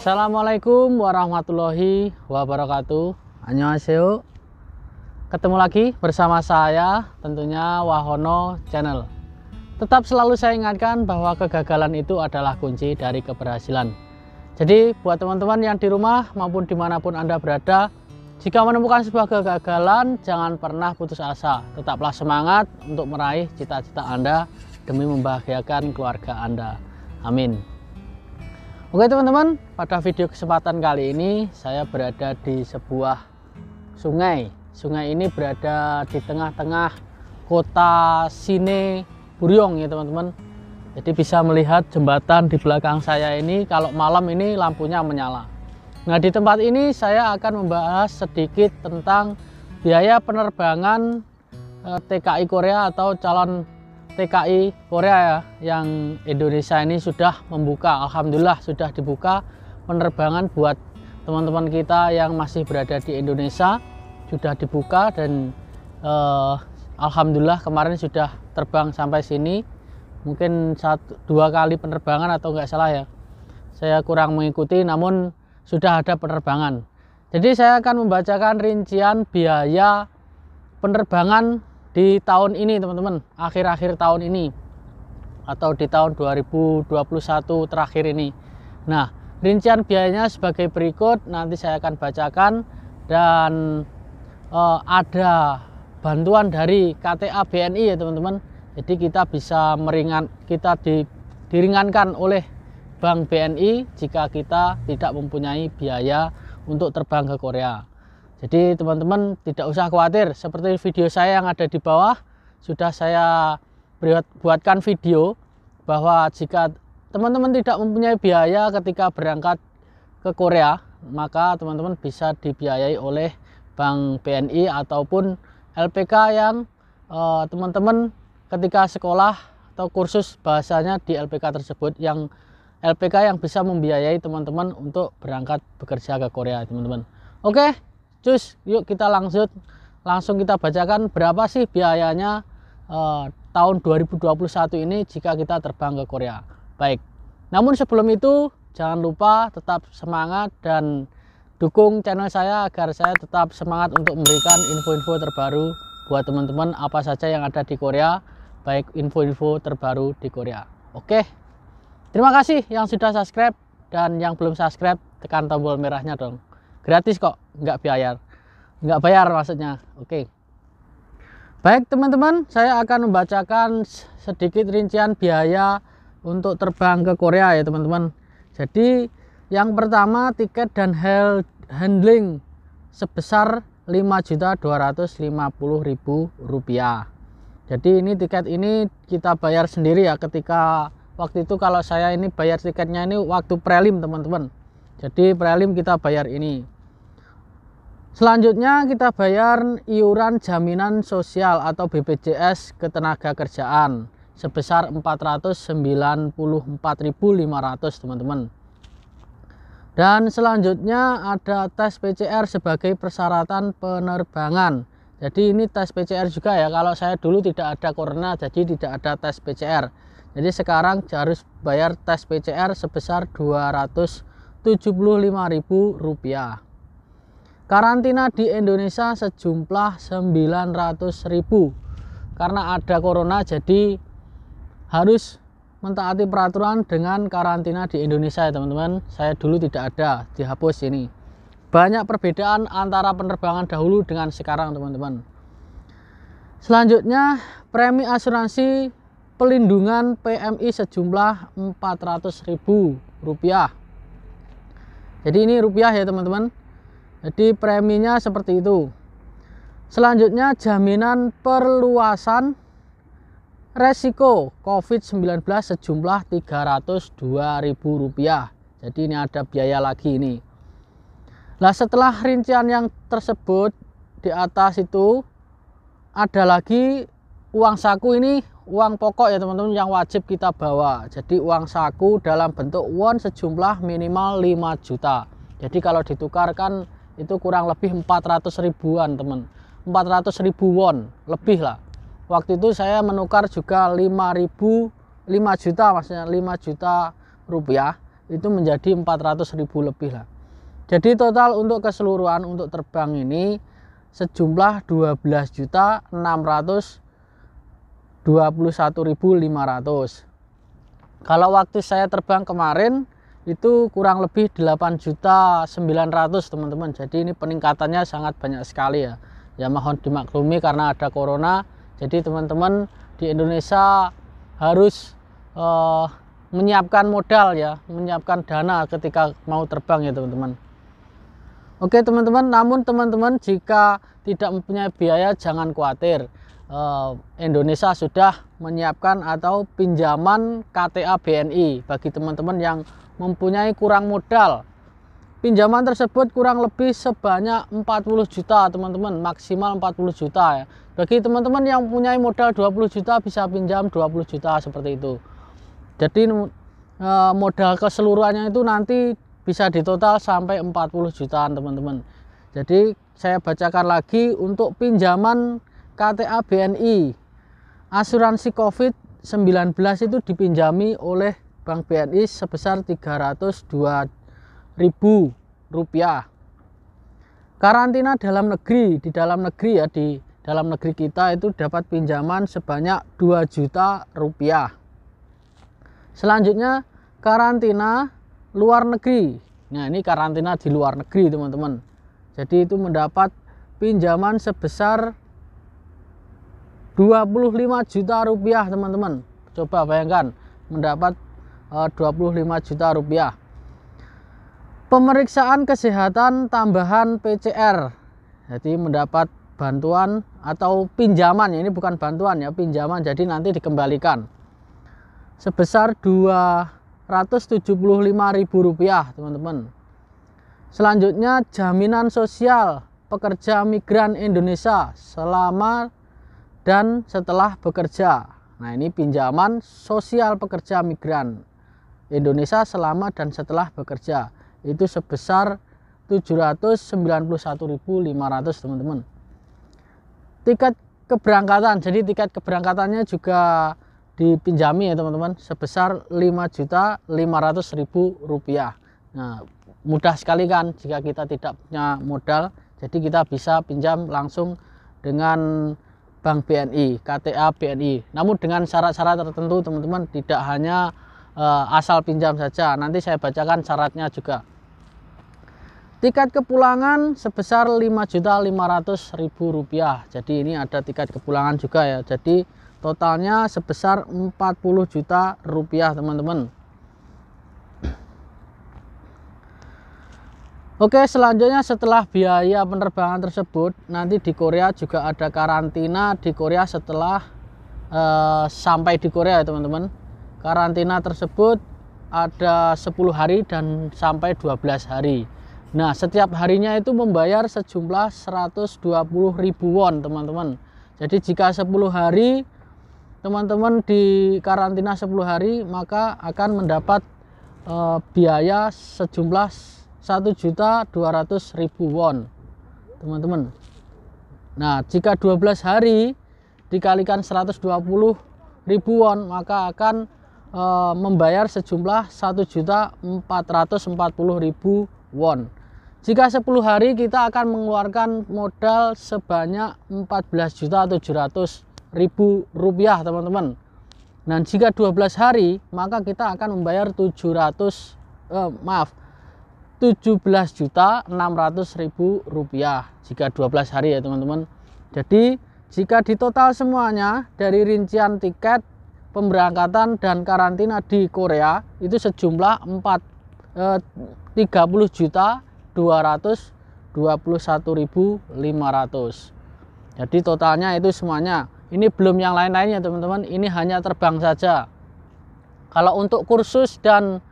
Assalamualaikum warahmatullahi wabarakatuh. Annyeonghaseyo. Ketemu lagi bersama saya, tentunya Wahono Channel. Tetap selalu saya ingatkan bahwa kegagalan itu adalah kunci dari keberhasilan. Jadi buat teman-teman yang di rumah maupun dimanapun Anda berada, jika menemukan sebuah kegagalan, jangan pernah putus asa. Tetaplah semangat untuk meraih cita-cita Anda demi membahagiakan keluarga Anda. Amin. Oke teman-teman, pada video kesempatan kali ini saya berada di sebuah sungai. Sungai ini berada di tengah-tengah kota Sine Buryong ya teman-teman. Jadi bisa melihat jembatan di belakang saya ini, kalau malam ini lampunya menyala. Nah di tempat ini saya akan membahas sedikit tentang biaya penerbangan TKI Korea atau calon TKI Korea ya, yang Indonesia ini sudah membuka. Alhamdulillah sudah dibuka penerbangan buat teman-teman kita yang masih berada di Indonesia, sudah dibuka dan Alhamdulillah kemarin sudah terbang sampai sini. Mungkin 1-2 kali penerbangan atau enggak salah ya, saya kurang mengikuti, namun sudah ada penerbangan. Jadi saya akan membacakan rincian biaya penerbangan di tahun ini teman-teman, akhir-akhir tahun ini atau di tahun 2021 terakhir ini. Nah rincian biayanya sebagai berikut, nanti saya akan bacakan. Dan ada bantuan dari KTA BNI ya teman-teman. Jadi kita bisa diringankan oleh Bank BNI jika kita tidak mempunyai biaya untuk terbang ke Korea. Jadi teman-teman tidak usah khawatir, seperti video saya yang ada di bawah sudah saya buatkan video bahwa jika teman-teman tidak mempunyai biaya ketika berangkat ke Korea, maka teman-teman bisa dibiayai oleh Bank BNI ataupun LPK yang teman-teman ketika sekolah atau kursus bahasanya di LPK tersebut, yang LPK yang bisa membiayai teman-teman untuk berangkat bekerja ke Korea teman-teman. Oke, cus, yuk kita langsung kita bacakan berapa sih biayanya tahun 2021 ini jika kita terbang ke Korea. Baik, namun sebelum itu jangan lupa tetap semangat dan dukung channel saya agar saya tetap semangat untuk memberikan info-info terbaru buat teman-teman apa saja yang ada di Korea, baik info-info terbaru di Korea. Oke, terima kasih yang sudah subscribe, dan yang belum subscribe tekan tombol merahnya dong. Gratis kok, nggak bayar maksudnya. Oke. Baik teman-teman, saya akan membacakan sedikit rincian biaya untuk terbang ke Korea ya teman-teman. Jadi yang pertama tiket dan handling sebesar Rp5.250.000. Jadi ini tiket ini kita bayar sendiri ya, ketika waktu itu kalau saya ini bayar tiketnya ini waktu prelim teman-teman. Jadi prelim kita bayar ini. Selanjutnya kita bayar iuran jaminan sosial atau BPJS ketenagakerjaan sebesar 494.500 teman-teman. Dan selanjutnya ada tes PCR sebagai persyaratan penerbangan. Jadi ini tes PCR juga ya, kalau saya dulu tidak ada corona jadi tidak ada tes PCR. Jadi sekarang harus bayar tes PCR sebesar Rp275.000. Karantina di Indonesia sejumlah 900.000. Karena ada corona jadi harus mentaati peraturan dengan karantina di Indonesia ya teman-teman. Saya dulu tidak ada, dihapus ini. Banyak perbedaan antara penerbangan dahulu dengan sekarang teman-teman. Selanjutnya premi asuransi pelindungan PMI sejumlah Rp400.000. Jadi ini rupiah ya teman-teman. Jadi preminya seperti itu. Selanjutnya jaminan perluasan resiko COVID-19 sejumlah Rp302.000. Jadi ini ada biaya lagi ini. Nah setelah rincian yang tersebut di atas itu ada lagi uang saku, ini uang pokok ya teman-teman yang wajib kita bawa. Jadi uang saku dalam bentuk won sejumlah minimal 5 juta. Jadi kalau ditukarkan itu kurang lebih 400 ribuan teman. 400.000 won lebih lah. Waktu itu saya menukar juga 5 juta, maksudnya 5 juta rupiah. itu menjadi 400.000 lebih lah. Jadi total untuk keseluruhan untuk terbang ini sejumlah 12.621.500. Kalau waktu saya terbang kemarin itu kurang lebih 8.900.000 teman-teman. Jadi ini peningkatannya sangat banyak sekali ya. Ya mohon dimaklumi karena ada corona. Jadi teman-teman di Indonesia harus menyiapkan modal ya, menyiapkan dana ketika mau terbang ya teman-teman. Oke teman-teman, namun teman-teman jika tidak mempunyai biaya jangan khawatir. Indonesia sudah menyiapkan atau pinjaman KTA BNI bagi teman-teman yang mempunyai kurang modal. Pinjaman tersebut kurang lebih sebanyak 40 juta teman-teman, maksimal 40 juta ya. Bagi teman-teman yang mempunyai modal 20 juta bisa pinjam 20 juta seperti itu. Jadi modal keseluruhannya itu nanti bisa ditotal sampai 40 jutaan teman-teman. Jadi saya bacakan lagi untuk pinjaman KTA BNI. Asuransi COVID-19 itu dipinjami oleh Bank BNI sebesar 302.000 rupiah. Karantina dalam negeri, di dalam negeri kita itu dapat pinjaman sebanyak 2 juta rupiah. Selanjutnya karantina luar negeri. Nah ini karantina di luar negeri teman-teman. Jadi itu mendapat pinjaman sebesar 25 juta rupiah teman-teman. Coba bayangkan mendapat 25 juta rupiah. Pemeriksaan kesehatan tambahan PCR. Jadi mendapat bantuan atau pinjaman, ini bukan bantuan ya, pinjaman, jadi nanti dikembalikan sebesar 275.000 rupiah teman-teman. Selanjutnya jaminan sosial pekerja migran Indonesia selama dan setelah bekerja. Nah ini pinjaman sosial pekerja migran Indonesia selama dan setelah bekerja itu sebesar 791.500 teman-teman. Tiket keberangkatan, jadi tiket keberangkatannya juga dipinjami ya teman-teman sebesar 5.500.000 rupiah. Nah mudah sekali kan jika kita tidak punya modal, jadi kita bisa pinjam langsung dengan Bank BNI, KTA BNI. Namun dengan syarat-syarat tertentu teman-teman, tidak hanya asal pinjam saja, nanti saya bacakan syaratnya juga. Tiket kepulangan sebesar 5.500.000 rupiah. Jadi ini ada tiket kepulangan juga ya, jadi totalnya sebesar 40 juta rupiah teman-teman. Oke, selanjutnya setelah biaya penerbangan tersebut, nanti di Korea juga ada karantina di Korea setelah sampai di Korea ya teman-teman. Karantina tersebut ada 10 hari dan sampai 12 hari. Nah, setiap harinya itu membayar sejumlah 120.000 won teman-teman. Jadi jika 10 hari teman-teman di karantina 10 hari, maka akan mendapat biaya sejumlah 1.200.000 won teman-teman. Nah jika 12 hari dikalikan 120.000 won maka akan membayar sejumlah 1.440.000 won. Jika 10 hari kita akan mengeluarkan modal sebanyak 14.700.000 rupiah teman-teman. Dan jika 12 hari maka kita akan membayar 17.600.000 rupiah jika 12 hari ya teman-teman. Jadi jika ditotal semuanya dari rincian tiket, pemberangkatan dan karantina di Korea itu sejumlah 30.221.500. Jadi totalnya itu semuanya. Ini belum yang lain-lainnya teman-teman, ini hanya terbang saja. Kalau untuk kursus dan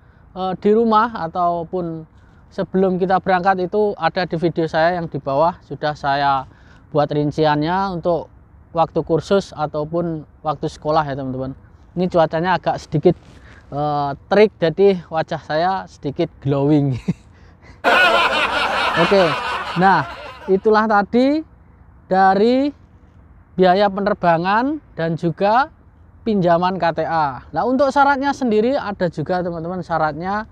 di rumah ataupun sebelum kita berangkat itu ada di video saya yang di bawah, sudah saya buat rinciannya untuk waktu kursus ataupun waktu sekolah ya teman-teman. Ini cuacanya agak sedikit terik, jadi wajah saya sedikit glowing. Oke, nah itulah tadi dari biaya penerbangan dan juga pinjaman KTA. Nah untuk syaratnya sendiri ada juga teman-teman, syaratnya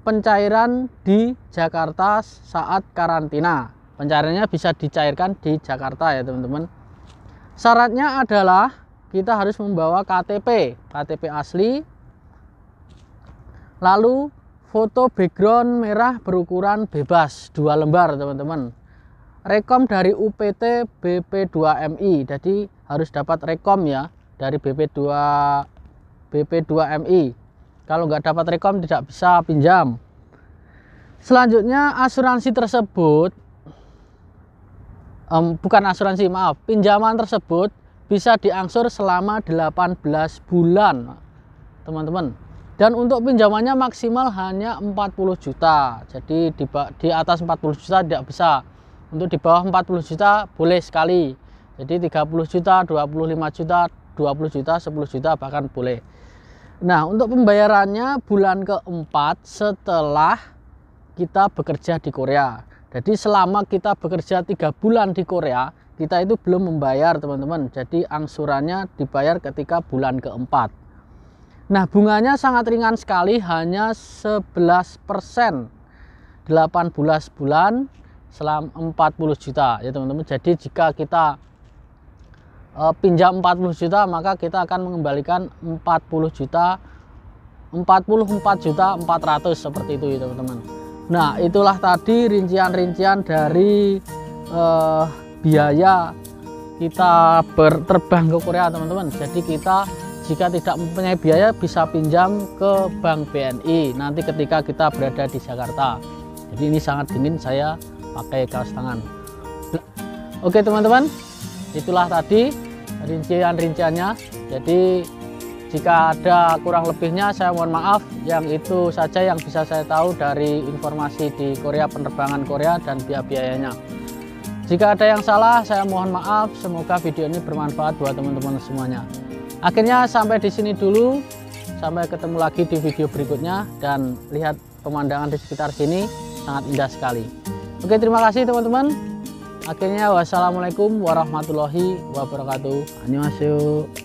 pencairan di Jakarta saat karantina. Pencairannya bisa dicairkan di Jakarta ya teman-teman. Syaratnya adalah kita harus membawa KTP asli, lalu foto background merah berukuran bebas 2 lembar teman-teman. Rekom dari UPT BP2MI, jadi harus dapat rekom ya dari BP2MI. Kalau nggak dapat rekom tidak bisa pinjam. Selanjutnya asuransi tersebut, pinjaman tersebut bisa diangsur selama 18 bulan teman-teman. Dan untuk pinjamannya maksimal hanya 40 juta. Jadi di atas 40 juta tidak bisa. Untuk di bawah 40 juta boleh sekali. Jadi 30 juta, 25 juta, 20 juta, 10 juta bahkan boleh. Nah, untuk pembayarannya bulan keempat setelah kita bekerja di Korea. Jadi selama kita bekerja 3 bulan di Korea, kita itu belum membayar teman-teman. Jadi angsurannya dibayar ketika bulan keempat. Nah, bunganya sangat ringan sekali, hanya 11%. 18 bulan selama 40 juta ya teman-teman. Jadi jika kita pinjam 40 juta, maka kita akan mengembalikan 44 juta 400 seperti itu ya teman-teman. Nah, itulah tadi rincian-rincian dari biaya kita berterbang ke Korea teman-teman. Jadi kita jika tidak mempunyai biaya bisa pinjam ke Bank BNI nanti ketika kita berada di Jakarta. Jadi ini sangat dingin, saya pakai kaos tangan. Oke teman-teman, itulah tadi rincian-rinciannya. Jadi jika ada kurang lebihnya saya mohon maaf. Yang itu saja yang bisa saya tahu dari informasi di Korea, penerbangan Korea dan biaya-biayanya. Jika ada yang salah saya mohon maaf. Semoga video ini bermanfaat buat teman-teman semuanya. Akhirnya sampai di sini dulu. Sampai ketemu lagi di video berikutnya. Dan lihat pemandangan di sekitar sini sangat indah sekali. Oke, terima kasih teman-teman. Akhirnya wassalamualaikum warahmatullahi wabarakatuh. Annyeonghaseyo.